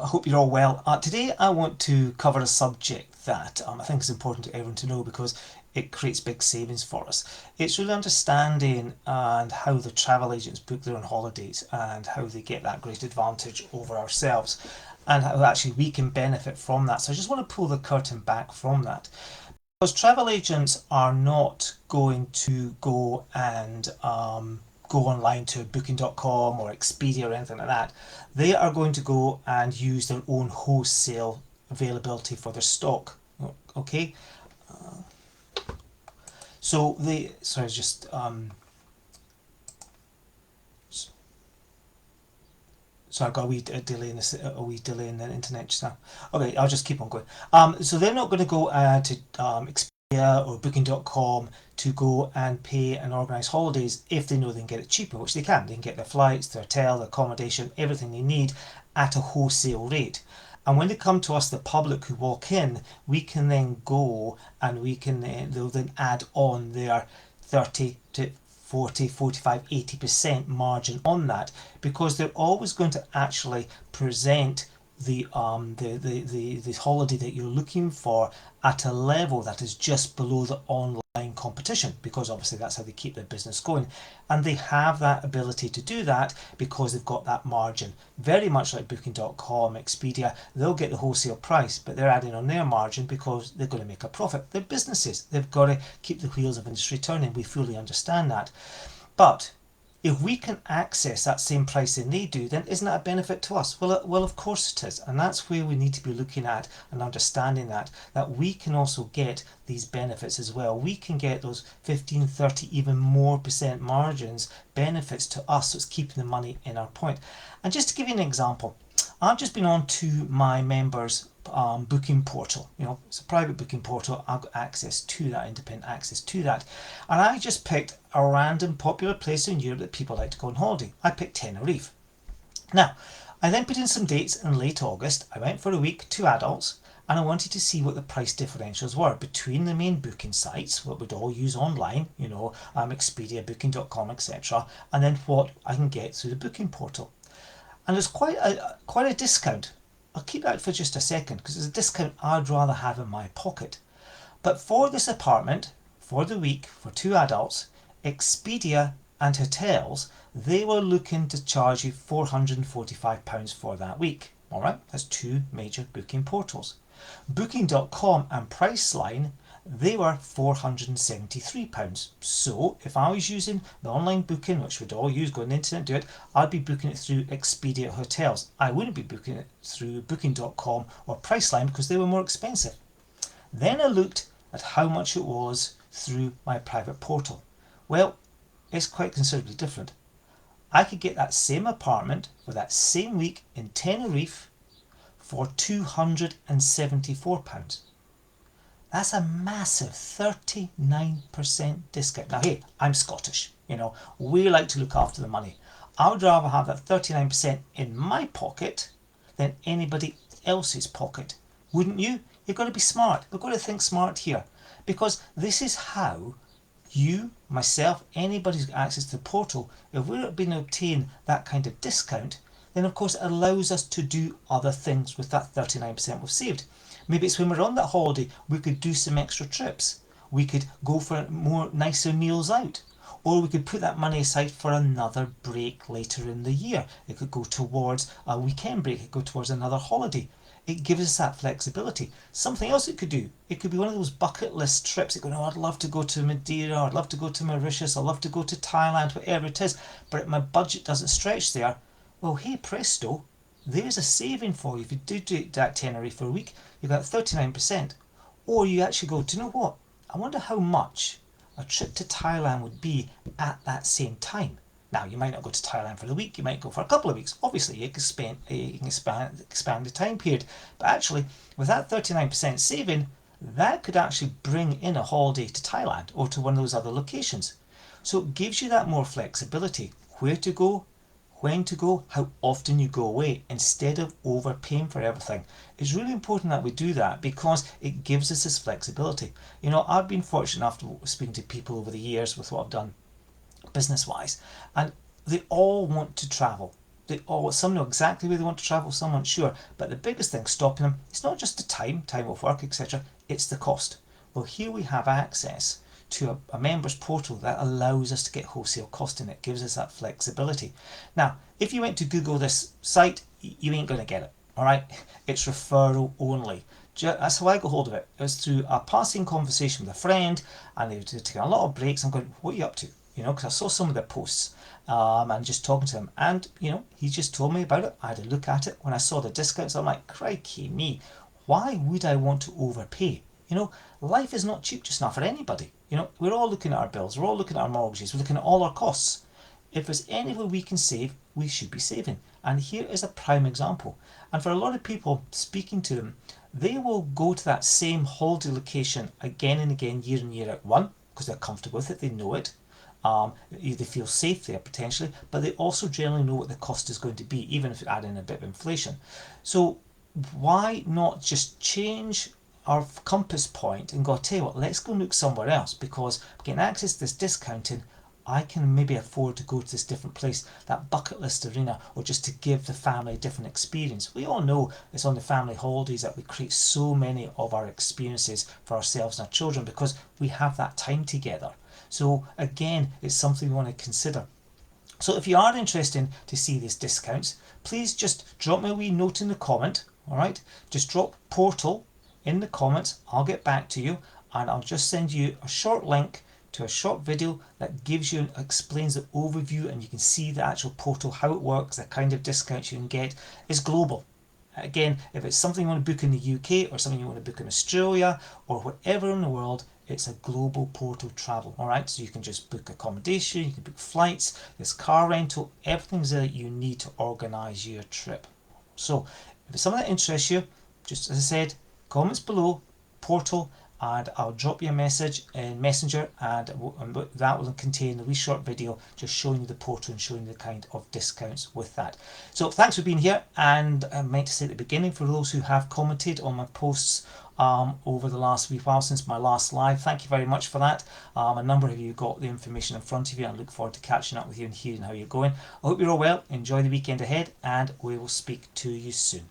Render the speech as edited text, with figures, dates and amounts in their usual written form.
I hope you're all well. Today I want to cover a subject that I think is important to everyone to know because it creates big savings for us. It's really understanding and how the travel agents book their own holidays and how they get that great advantage over ourselves and how actually we can benefit from that. So I just want to pull the curtain back from that. Because travel agents are not going to go and go online to booking.com or Expedia or anything like that. They are going to go and use their own wholesale availability for their stock. Okay, so they sorry just so I got a wee delay in this, a wee delay in the internet just now. Okay, I'll just keep on going. So they're not going to go to Expedia or Booking.com to go and pay and organise holidays if they know they can get it cheaper, which they can. They can get their flights, their hotel, their accommodation, everything they need at a wholesale rate. And when they come to us, the public who walk in, we can then go and we can they'll then add on their 30 to 40, 45, 80% margin on that because they're always going to actually present the holiday that you're looking for at a level that is just below the online competition, because obviously that's how they keep their business going, and they have that ability to do that because they've got that margin, very much like booking.com, Expedia. They'll get the wholesale price, but they're adding on their margin because they're going to make a profit. They're businesses, they've got to keep the wheels of industry turning. We fully understand that, but if we can access that same pricing they do, then isn't that a benefit to us? Well, of course it is. And that's where we need to be looking at and understanding that we can also get these benefits as well. We can get those 15, 30, even more percent margins benefits to us. So it's keeping the money in our point. And just to give you an example, I've just been on to my members booking portal. It's a private booking portal. I've got access to that, independent access to that. And I just picked a random popular place in Europe that people like to go on holiday. I picked Tenerife. Now, I then put in some dates in late August. I went for a week, 2 adults, and I wanted to see what the price differentials were between the main booking sites, what we'd all use online, Expedia, Booking.com, etc., and then what I can get through the booking portal. And there's quite a discount. I'll keep that for just a second because it's a discount I'd rather have in my pocket. But for this apartment, for the week, for 2 adults, Expedia and hotels, they were looking to charge you £445 for that week. All right, that's two major booking portals. Booking.com and Priceline, they were £473. So if I was using the online booking, which we'd all use, go on the internet, do it, I'd be booking it through Expedia hotels. I wouldn't be booking it through Booking.com or Priceline because they were more expensive. Then I looked at how much it was through my private portal. Well, it's quite considerably different. I could get that same apartment for that same week in Tenerife for £274. That's a massive 39% discount. Now, hey, I'm Scottish. We like to look after the money. I would rather have that 39% in my pocket than anybody else's pocket. Wouldn't you? You've got to be smart. We've got to think smart here. Because this is how you, myself, anybody who's got access to the portal, if we're being to obtain that kind of discount, then of course it allows us to do other things with that 39% we've saved. Maybe it's when we're on that holiday, we could do some extra trips. We could go for more nicer meals out. Or we could put that money aside for another break later in the year. It could go towards a weekend break. It could go towards another holiday. It gives us that flexibility. Something else it could do, it could be one of those bucket list trips. It could go, I'd love to go to Madeira, I'd love to go to Mauritius, I'd love to go to Thailand, whatever it is, but my budget doesn't stretch there. Well, hey presto, there's a saving for you. If you do that Tenerife for a week, you got 39%. Or you actually go, do you know what? I wonder how much a trip to Thailand would be at that same time. Now, you might not go to Thailand for the week, you might go for a couple of weeks. Obviously, you can expand the time period. But actually, with that 39% saving, that could actually bring in a holiday to Thailand or to one of those other locations. So it gives you that more flexibility. Where to go, when to go, how often you go away, instead of overpaying for everything. It's really important that we do that because it gives us this flexibility. I've been fortunate enough to speaking to people over the years with what I've done business wise, and they all want to travel. Some know exactly where they want to travel, some aren't sure. But the biggest thing stopping them, it's not just the time off work, etc. It's the cost. Well, here we have access to a members portal that allows us to get wholesale costing. It gives us that flexibility. Now, if you went to Google this site, you ain't going to get it. All right, it's referral only. That's how I got hold of it. It was through a passing conversation with a friend, and they were taking a lot of breaks. I'm going, what are you up to? Because I saw some of their posts, and just talking to him, and he just told me about it. I had a look at it. When I saw the discounts, I'm like, crikey me, why would I want to overpay? Life is not cheap just now for anybody. We're all looking at our bills, we're all looking at our mortgages, we're looking at all our costs. If there's anywhere we can save, we should be saving. And here is a prime example. And for a lot of people, speaking to them, they will go to that same holiday location again and again, year in, year out. One, because they're comfortable with it, they know it. They feel safe there potentially, but they also generally know what the cost is going to be, even if you add in a bit of inflation. So why not just change our compass point and go, tell you what, let's go look somewhere else, because getting access to this discounting, I can maybe afford to go to this different place, that bucket list arena, or just to give the family a different experience. We all know it's on the family holidays that we create so many of our experiences for ourselves and our children, because we have that time together. So again, it's something we want to consider. So if you are interested to see these discounts, please just drop me a wee note in the comment. All right, just drop portal in the comments. I'll get back to you, and I'll just send you a short link to a short video that explains the overview, and you can see the actual portal, how it works, the kind of discounts you can get. It's global. Again, if it's something you want to book in the UK, or something you want to book in Australia, or wherever in the world, it's a global portal travel. All right, so you can just book accommodation, you can book flights, there's car rental, everything's there that you need to organise your trip. So if it's something that interests you, just as I said, comments below, portal, and I'll drop you a message in Messenger, and that will contain a wee short video just showing you the portal and showing you the kind of discounts with that. So thanks for being here, and I meant to say at the beginning, for those who have commented on my posts over the last wee while since my last live, thank you very much for that. A number of you got the information in front of you, and I look forward to catching up with you and hearing how you're going. I hope you're all well, enjoy the weekend ahead, and we will speak to you soon.